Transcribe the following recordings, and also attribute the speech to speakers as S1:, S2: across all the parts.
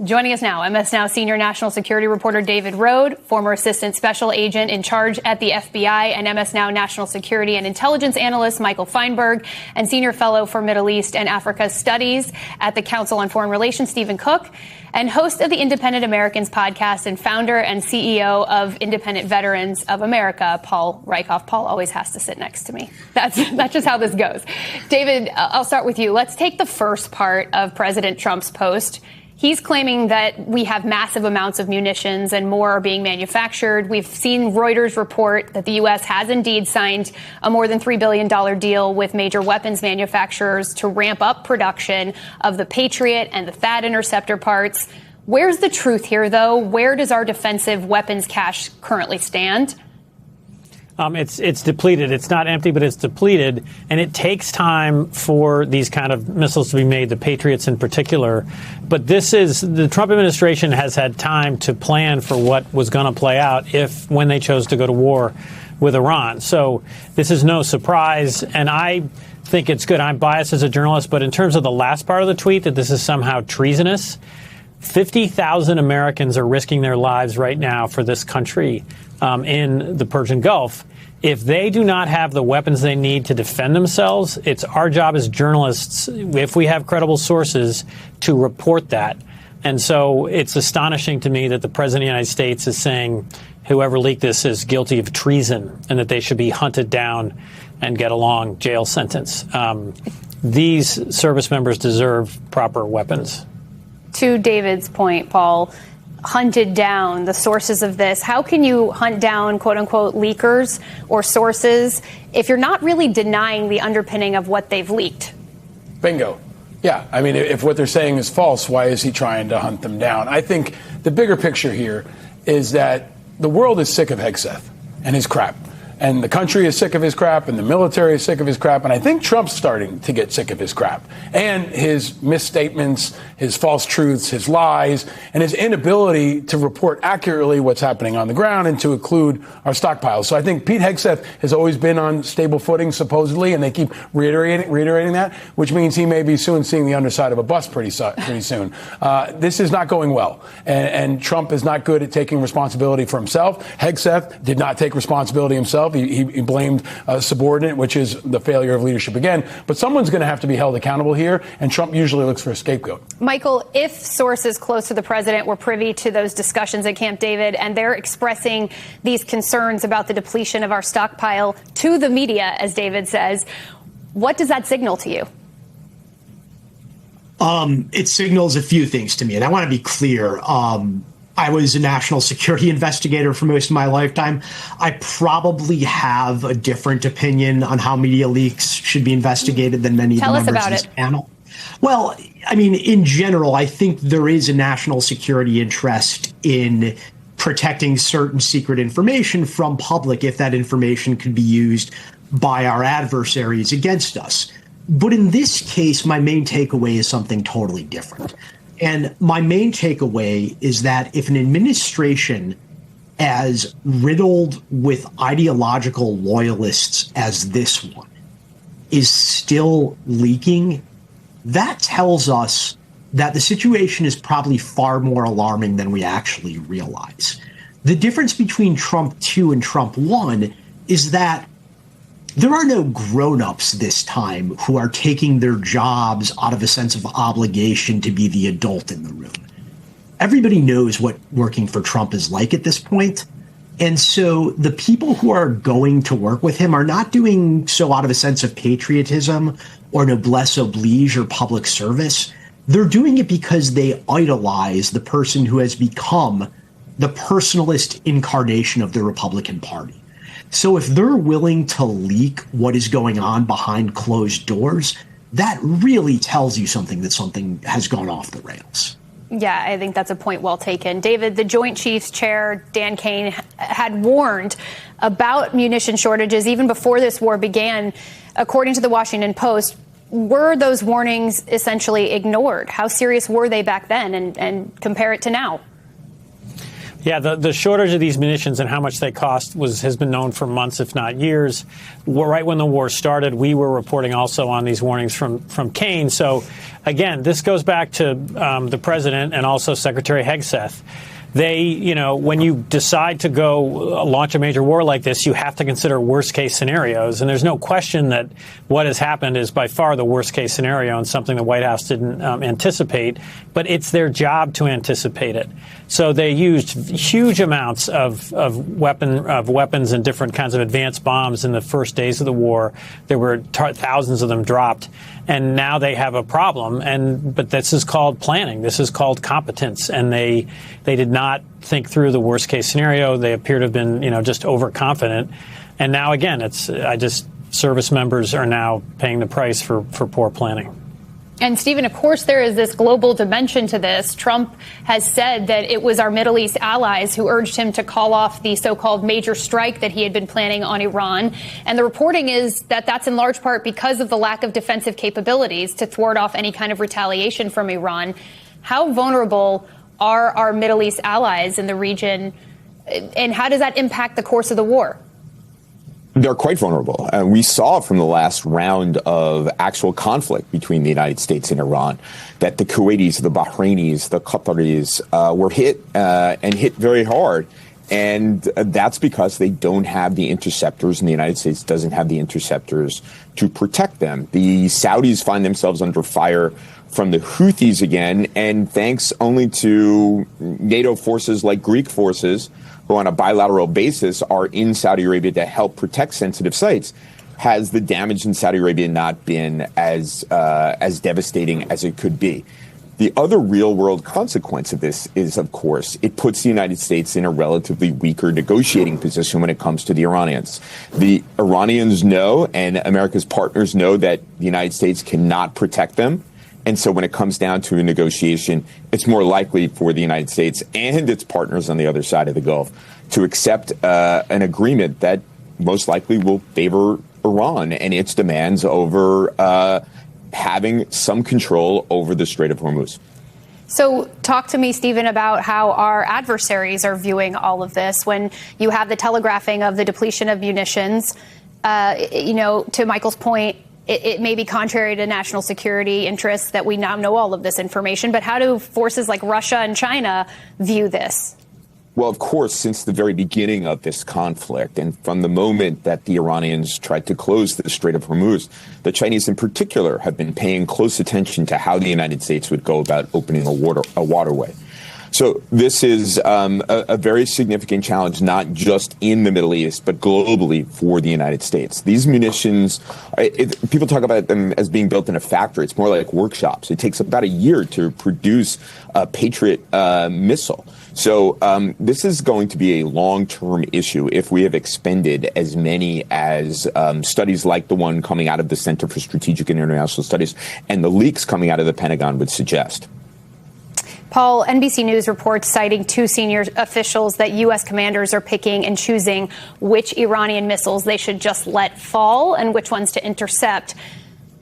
S1: Joining us now, MS Now senior national security reporter David Rohde, former assistant special agent in charge at the FBI, and MS Now national security and intelligence analyst Michael Feinberg, and senior fellow for Middle East and Africa studies at the Council on Foreign Relations, Stephen Cook, and host of the Independent Americans podcast and founder and CEO of Independent Veterans of America, Paul Rieckhoff. Paul always has to sit next to me. That's just how this goes. David, I'll start with you. Let's take the first part of President Trump's post. He's claiming that we have massive amounts of munitions and more are being manufactured. We've seen Reuters report that the U.S. has indeed signed a more than $3 billion deal with major weapons manufacturers to ramp up production of the Patriot and the THAAD interceptor parts. Where's the truth here, though? Where does our defensive weapons cache currently stand?
S2: It's depleted. It's not empty, but it's depleted. And it takes time for these kind of missiles to be made, the Patriots in particular. But the Trump administration has had time to plan for what was going to play out when they chose to go to war with Iran. So this is no surprise. And I think it's good. I'm biased as a journalist, but in terms of the last part of the tweet, that this is somehow treasonous, 50,000 Americans are risking their lives right now for this country in the Persian Gulf. If they do not have the weapons they need to defend themselves, it's our job as journalists, if we have credible sources, to report that. And so it's astonishing to me that the president of the United States is saying whoever leaked this is guilty of treason and that they should be hunted down and get a long jail sentence. These service members deserve proper weapons.
S1: To David's point, Paul, hunted down the sources of this. How can you hunt down, quote unquote, leakers or sources if you're not really denying the underpinning of what they've leaked?
S3: Bingo. Yeah. I mean, if what they're saying is false, why is he trying to hunt them down? I think the bigger picture here is that the world is sick of Hegseth and his crap. And the country is sick of his crap, and the military is sick of his crap. And I think Trump's starting to get sick of his crap and his misstatements, his false truths, his lies, and his inability to report accurately what's happening on the ground and to include our stockpiles. So I think Pete Hegseth has always been on stable footing, supposedly, and they keep reiterating that, which means he may be soon seeing the underside of a bus pretty soon. This is not going well. And Trump is not good at taking responsibility for himself. Hegseth did not take responsibility himself. He blamed a subordinate, which is the failure of leadership again. But someone's going to have to be held accountable here, and Trump usually looks for a scapegoat.
S1: Michael, if sources close to the president were privy to those discussions at Camp David and they're expressing these concerns about the depletion of our stockpile to the media, as David says, what does that signal to you?
S4: It signals a few things to me, and I want to be clear. I was a national security investigator for most of my lifetime. I probably have a different opinion on how media leaks should be investigated than many of the members of this panel. Well, I mean, in general, I think there is a national security interest in protecting certain secret information from public if that information could be used by our adversaries against us. But in this case, my main takeaway is something totally different. And my main takeaway is that if an administration as riddled with ideological loyalists as this one is still leaking, that tells us that the situation is probably far more alarming than we actually realize. The difference between Trump 2 and Trump 1 is that there are no grown-ups this time who are taking their jobs out of a sense of obligation to be the adult in the room. Everybody knows what working for Trump is like at this point. And so the people who are going to work with him are not doing so out of a sense of patriotism or noblesse oblige or public service. They're doing it because they idolize the person who has become the personalist incarnation of the Republican Party. So if they're willing to leak what is going on behind closed doors, that really tells you something has gone off the rails.
S1: Yeah, I think that's a point well taken. David, the Joint Chiefs Chair, Dan Kane, had warned about munition shortages even before this war began. According to the Washington Post, were those warnings essentially ignored? How serious were they back then, and compare it to now?
S2: Yeah, the shortage of these munitions and how much they cost has been known for months, if not years. Right when the war started, we were reporting also on these warnings from Kane. So, again, this goes back to the president and also Secretary Hegseth. They, when you decide to go launch a major war like this, you have to consider worst case scenarios. And there's no question that what has happened is by far the worst case scenario and something the White House didn't anticipate. But it's their job to anticipate it. So they used huge amounts of weapons and different kinds of advanced bombs in the first days of the war. There were thousands of them dropped. And now they have a problem. But this is called planning. This is called competence. And they did not think through the worst case scenario. They appear to have been, just overconfident. And now, again, service members are now paying the price for poor planning.
S1: And, Stephen, of course, there is this global dimension to this. Trump has said that it was our Middle East allies who urged him to call off the so-called major strike that he had been planning on Iran. And the reporting is that that's in large part because of the lack of defensive capabilities to thwart off any kind of retaliation from Iran. How vulnerable are our Middle East allies in the region, and how does that impact the course of the war?
S5: They're quite vulnerable. We saw from the last round of actual conflict between the United States and Iran that the Kuwaitis, the Bahrainis, the Qataris were hit and hit very hard. And that's because they don't have the interceptors, and the United States doesn't have the interceptors to protect them. The Saudis find themselves under fire from the Houthis again, and thanks only to NATO forces like Greek forces, who on a bilateral basis are in Saudi Arabia to help protect sensitive sites, has the damage in Saudi Arabia not been as devastating as it could be. The other real-world consequence of this is, of course, it puts the United States in a relatively weaker negotiating position when it comes to the Iranians. The Iranians know, and America's partners know, that the United States cannot protect them. And so when it comes down to a negotiation, it's more likely for the United States and its partners on the other side of the Gulf to accept an agreement that most likely will favor Iran and its demands over having some control over the Strait of Hormuz.
S1: So talk to me, Stephen, about how our adversaries are viewing all of this when you have the telegraphing of the depletion of munitions. To Michael's point, it may be contrary to national security interests that we now know all of this information. But how do forces like Russia and China view this?
S5: Well, of course, since the very beginning of this conflict, and from the moment that the Iranians tried to close the Strait of Hormuz, the Chinese in particular have been paying close attention to how the United States would go about opening a waterway. So this is a very significant challenge, not just in the Middle East, but globally for the United States. These munitions, people talk about them as being built in a factory. It's more like workshops. It takes about a year to produce a Patriot missile. So this is going to be a long-term issue if we have expended as many as studies like the one coming out of the Center for Strategic and International Studies and the leaks coming out of the Pentagon would suggest.
S1: Paul, NBC News reports citing two senior officials that U.S. commanders are picking and choosing which Iranian missiles they should just let fall and which ones to intercept.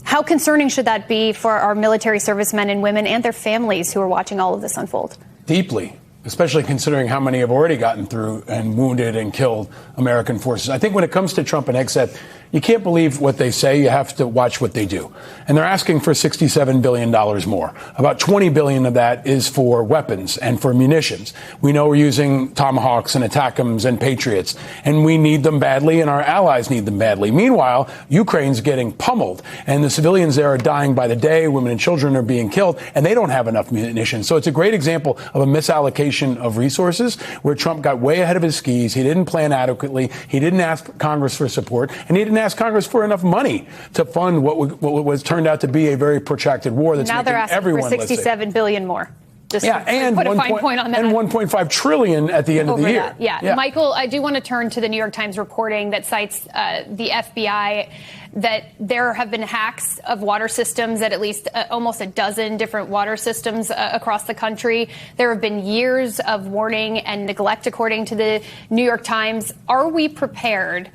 S1: How concerning should that be for our military servicemen and women and their families who are watching all of this unfold?
S3: Deeply, especially considering how many have already gotten through and wounded and killed American forces. I think when it comes to Trump and Hegseth, you can't believe what they say. You have to watch what they do. And they're asking for $67 billion more. About $20 billion of that is for weapons and for munitions. We know we're using Tomahawks and ATACMS and Patriots, and we need them badly, and our allies need them badly. Meanwhile, Ukraine's getting pummeled, and the civilians there are dying by the day. Women and children are being killed, and they don't have enough munitions. So it's a great example of a misallocation of resources where Trump got way ahead of his skis. He didn't plan adequately. He didn't ask Congress for support, and he didn't ask Congress for enough money to fund what was turned out to be a very protracted war that's
S1: now
S3: making
S1: they're asking
S3: everyone
S1: for $67 billion more. Just
S3: and
S1: put a fine point on that.
S3: And $1.5 trillion at the end of the year.
S1: Yeah. Michael, I do want to turn to the New York Times reporting that cites the FBI that there have been hacks of water systems at least almost a dozen different water systems across the country. There have been years of warning and neglect, according to the New York Times. Are we prepared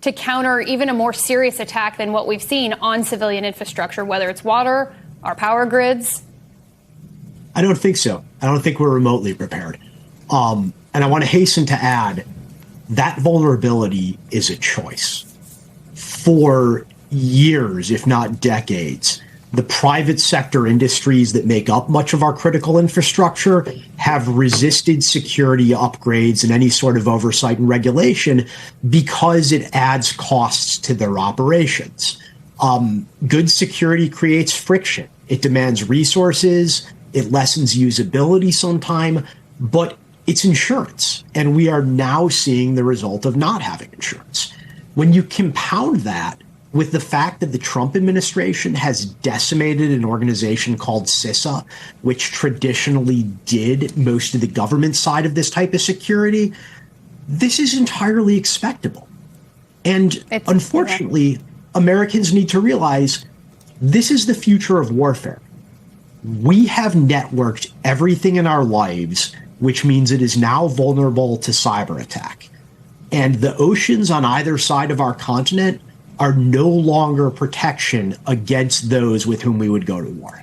S1: to counter even a more serious attack than what we've seen on civilian infrastructure, whether it's water, our power grids?
S4: I don't think so. I don't think we're remotely prepared. And I want to hasten to add that vulnerability is a choice. For years, if not decades, the private sector industries that make up much of our critical infrastructure have resisted security upgrades and any sort of oversight and regulation because it adds costs to their operations. Good security creates friction. It demands resources. It lessens usability sometime, but it's insurance. And we are now seeing the result of not having insurance. When you compound that with the fact that the Trump administration has decimated an organization called CISA, which traditionally did most of the government side of this type of security, this is entirely expectable. And unfortunately, Americans need to realize this is the future of warfare. We have networked everything in our lives, which means it is now vulnerable to cyber attack. And the oceans on either side of our continent are no longer protection against those with whom we would go to war.